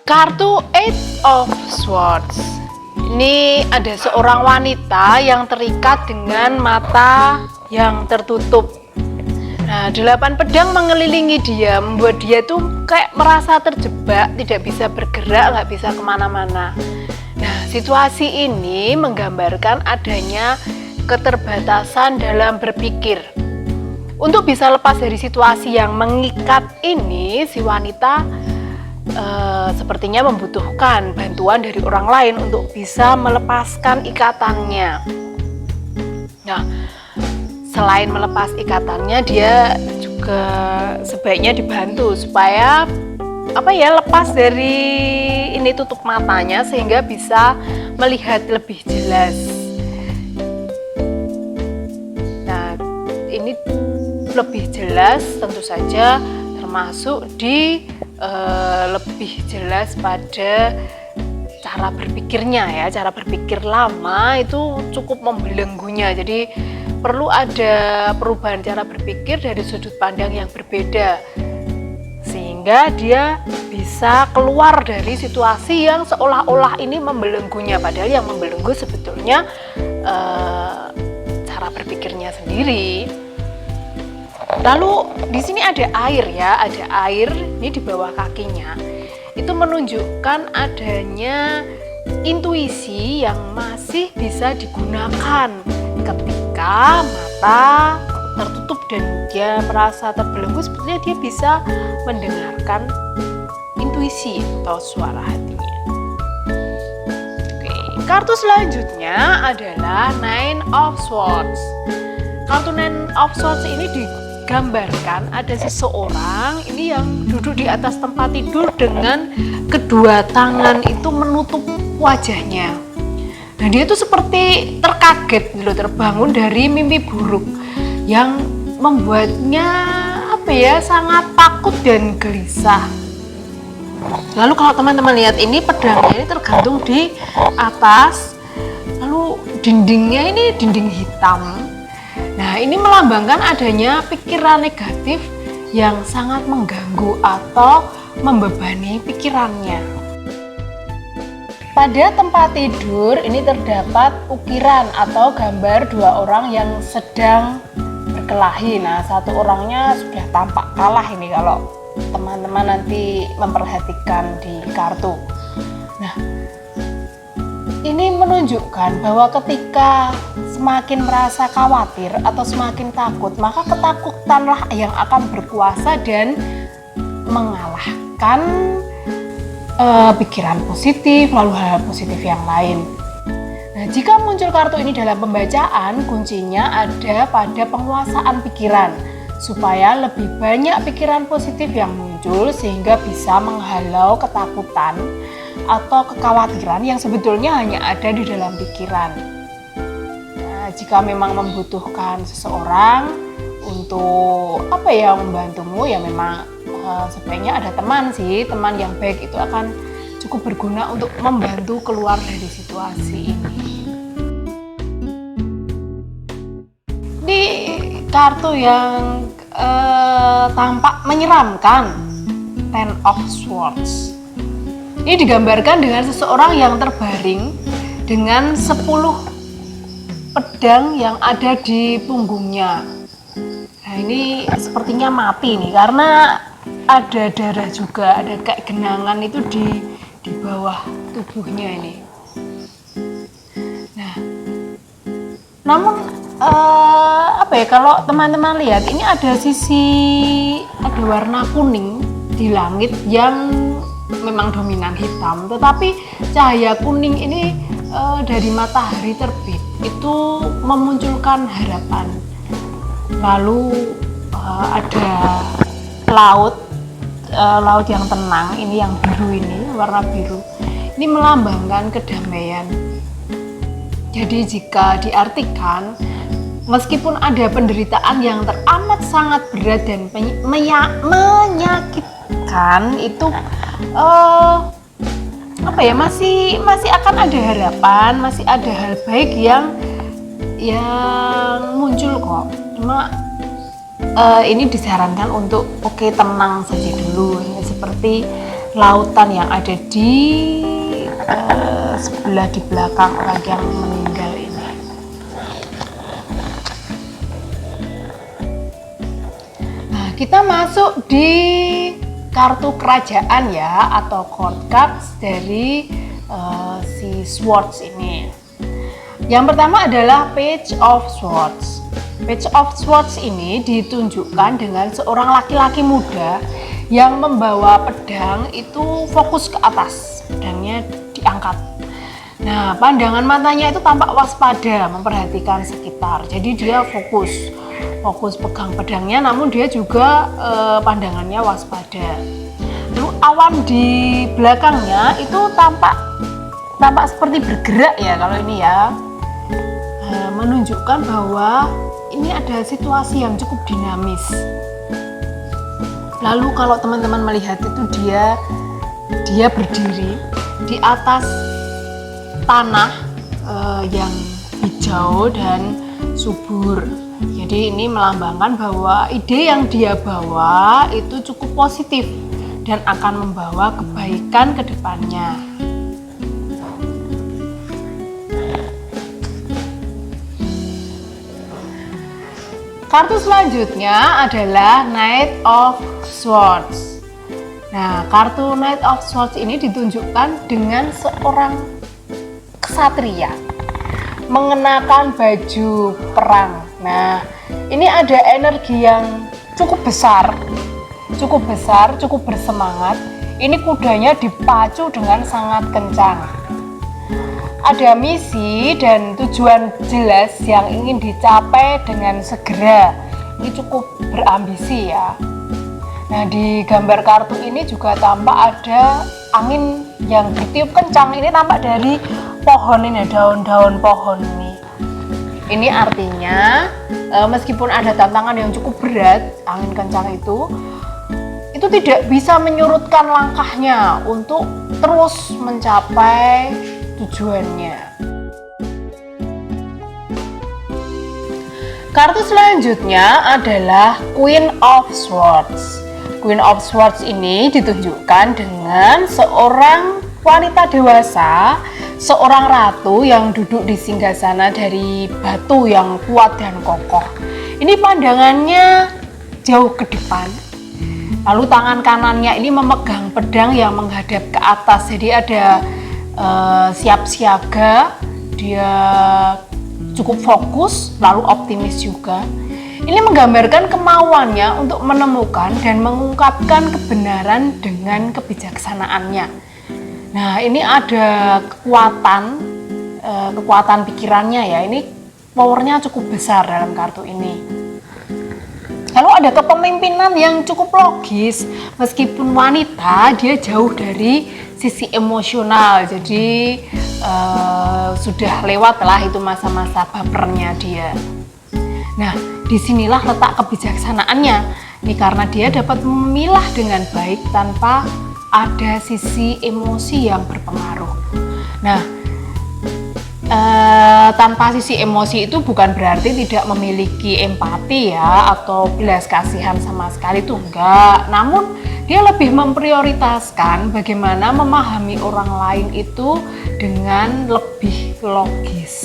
Kartu Eight of Swords. Ini ada seorang wanita yang terikat dengan mata yang tertutup. Nah, 8 pedang mengelilingi dia, membuat dia tuh kayak merasa terjebak, tidak bisa bergerak, nggak bisa kemana-mana. Nah, situasi ini menggambarkan adanya keterbatasan dalam berpikir. Untuk bisa lepas dari situasi yang mengikat ini, si wanita sepertinya membutuhkan bantuan dari orang lain untuk bisa melepaskan ikatannya. Nah, selain melepas ikatannya, dia juga sebaiknya dibantu supaya lepas dari ini tutup matanya sehingga bisa melihat lebih jelas. Nah, ini lebih jelas tentu saja termasuk di lebih jelas pada cara berpikirnya ya. Cara berpikir lama itu cukup membelenggunya, jadi perlu ada perubahan cara berpikir dari sudut pandang yang berbeda sehingga dia bisa keluar dari situasi yang seolah-olah ini membelenggunya, padahal yang membelenggu sebetulnya cara berpikirnya sendiri. Lalu di sini ada air ya, ada air ini di bawah kakinya. Itu menunjukkan adanya intuisi yang masih bisa digunakan ketika mata tertutup dan dia merasa terbelenggu. Sebetulnya dia bisa mendengarkan intuisi atau suara hatinya. Oke, kartu selanjutnya adalah Nine of Swords. Kartu Nine of Swords ini digambarkan ada seseorang ini yang duduk di atas tempat tidur dengan kedua tangan itu menutup wajahnya. Nah, dia itu seperti terkaget terbangun dari mimpi buruk yang membuatnya sangat takut dan gelisah. Lalu kalau teman-teman lihat ini pedangnya ini tergantung di atas, lalu dindingnya ini dinding hitam. Nah, ini melambangkan adanya pikiran negatif yang sangat mengganggu atau membebani pikirannya. Pada tempat tidur ini terdapat ukiran atau gambar dua orang yang sedang berkelahi. Nah, satu orangnya sudah tampak kalah ini kalau teman-teman nanti memperhatikan di kartu. Nah, ini menunjukkan bahwa ketika semakin merasa khawatir atau semakin takut, maka ketakutanlah yang akan berkuasa dan mengalahkan pikiran positif, lalu hal positif yang lain. Nah, jika muncul kartu ini dalam pembacaan, kuncinya ada pada penguasaan pikiran, supaya lebih banyak pikiran positif yang muncul sehingga bisa menghalau ketakutan atau kekhawatiran yang sebetulnya hanya ada di dalam pikiran. Nah, jika memang membutuhkan seseorang untuk membantumu, ya memang sebaiknya ada teman yang baik, itu akan cukup berguna untuk membantu keluar dari situasi ini. Di kartu yang tampak menyeramkan, Ten of Swords. Ini digambarkan dengan seseorang yang terbaring dengan 10 pedang yang ada di punggungnya. Nah, ini sepertinya mati nih karena ada darah juga, ada kayak genangan itu di bawah tubuhnya ini. Nah, namun kalau teman-teman lihat ini ada warna kuning di langit yang memang dominan hitam, tetapi cahaya kuning ini dari matahari terbit itu memunculkan harapan. Lalu ada laut yang tenang, ini yang biru ini, warna biru. Ini melambangkan kedamaian. Jadi jika diartikan, meskipun ada penderitaan yang teramat sangat berat dan menyakitkan, itu masih akan ada harapan, masih ada hal baik yang muncul kok. Cuma ini disarankan untuk tenang saja dulu, ya, seperti lautan yang ada di sebelah di belakang orang yang meninggal ini. Nah, kita masuk di kartu kerajaan ya, atau court cards dari si Swords ini. Yang pertama adalah Page of Swords. Page of Swords ini ditunjukkan dengan seorang laki-laki muda yang membawa pedang itu fokus ke atas, pedangnya diangkat. Nah, pandangan matanya itu tampak waspada, memperhatikan sekitar. Jadi dia fokus pegang pedangnya, namun dia juga pandangannya waspada. Lalu awan di belakangnya itu tampak seperti bergerak ya kalau ini ya, menunjukkan bahwa ini ada situasi yang cukup dinamis. Lalu kalau teman-teman melihat itu dia berdiri di atas tanah yang hijau dan subur. Jadi ini melambangkan bahwa ide yang dia bawa itu cukup positif dan akan membawa kebaikan ke depannya. Kartu selanjutnya adalah Knight of Swords. Nah, kartu Knight of Swords ini ditunjukkan dengan seorang ksatria mengenakan baju perang. Nah, ini ada energi yang cukup besar, cukup bersemangat. Ini kudanya dipacu dengan sangat kencang. Ada misi dan tujuan jelas yang ingin dicapai dengan segera. Ini cukup berambisi ya. Nah, di gambar kartu ini juga tampak ada angin yang bertiup kencang. Ini tampak dari pohon ini, daun-daun pohon ini. Ini artinya meskipun ada tantangan yang cukup berat, angin kencang itu tidak bisa menyurutkan langkahnya untuk terus mencapai tujuannya. Kartu selanjutnya adalah Queen of Swords. Queen of Swords ini ditunjukkan dengan seorang wanita dewasa, seorang ratu yang duduk di singgasana dari batu yang kuat dan kokoh. Ini pandangannya jauh ke depan. Lalu tangan kanannya ini memegang pedang yang menghadap ke atas. Jadi ada siap siaga, dia cukup fokus, lalu optimis juga. Ini menggambarkan kemauannya untuk menemukan dan mengungkapkan kebenaran dengan kebijaksanaannya. Nah, ini ada kekuatan pikirannya ya. Ini powernya cukup besar dalam kartu ini. Lalu ada kepemimpinan yang cukup logis, meskipun wanita, dia jauh dari sisi emosional. Jadi sudah lewat lah itu masa-masa bapernya dia. Nah, disinilah letak kebijaksanaannya. Ini karena dia dapat memilah dengan baik tanpa ada sisi emosi yang berpengaruh. Nah, tanpa sisi emosi itu bukan berarti tidak memiliki empati ya, atau belas kasihan sama sekali, itu enggak. Namun dia lebih memprioritaskan bagaimana memahami orang lain itu dengan lebih logis.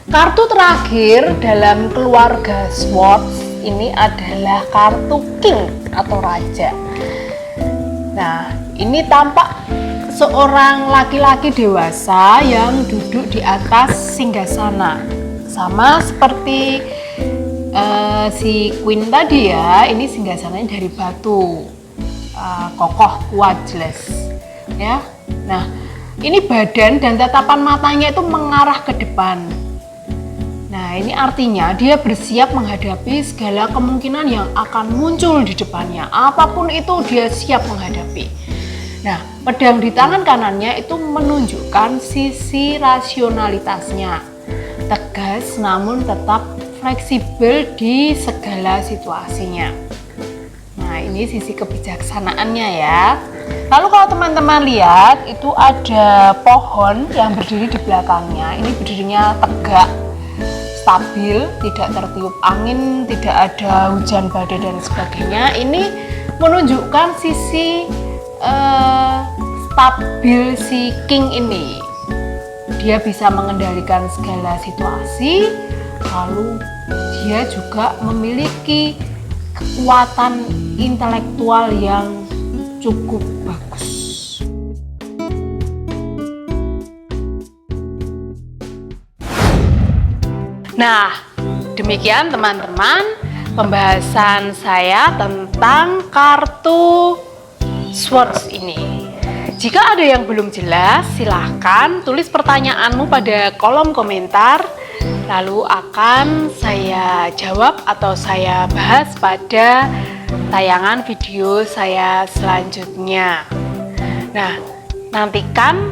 Kartu terakhir dalam keluarga Swords ini adalah kartu King atau Raja. Nah, ini tampak seorang laki-laki dewasa yang duduk di atas singgasana, sama seperti si Queen tadi ya. Ini singgasananya dari batu, kokoh, kuat, jelas ya. Nah, ini badan dan tatapan matanya itu mengarah ke depan. Nah, ini artinya dia bersiap menghadapi segala kemungkinan yang akan muncul di depannya. Apapun itu dia siap menghadapi. Nah, pedang di tangan kanannya itu menunjukkan sisi rasionalitasnya. Tegas namun tetap fleksibel di segala situasinya. Nah, ini sisi kebijaksanaannya ya. Lalu kalau teman-teman lihat, itu ada pohon yang berdiri di belakangnya. Ini berdirinya tegak, stabil, tidak tertiup angin, tidak ada hujan badai dan sebagainya. Ini menunjukkan sisi stabil si king ini. Dia bisa mengendalikan segala situasi, lalu dia juga memiliki kekuatan intelektual yang cukup bagus. Nah, demikian teman-teman pembahasan saya tentang kartu Swords ini. Jika ada yang belum jelas, silahkan tulis pertanyaanmu pada kolom komentar, lalu akan saya jawab atau saya bahas pada tayangan video saya selanjutnya. Nah, nantikan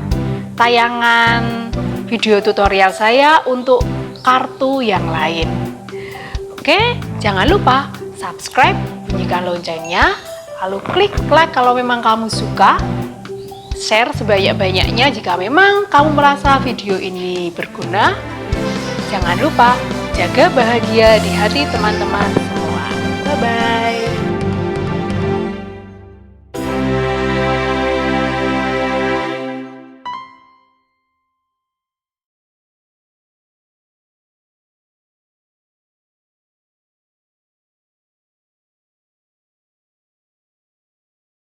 tayangan video tutorial saya untuk kartu yang lain. Oke, jangan lupa subscribe, bunyikan loncengnya, lalu klik like kalau memang kamu suka, share sebanyak-banyaknya jika memang kamu merasa video ini berguna. Jangan lupa jaga bahagia di hati teman-teman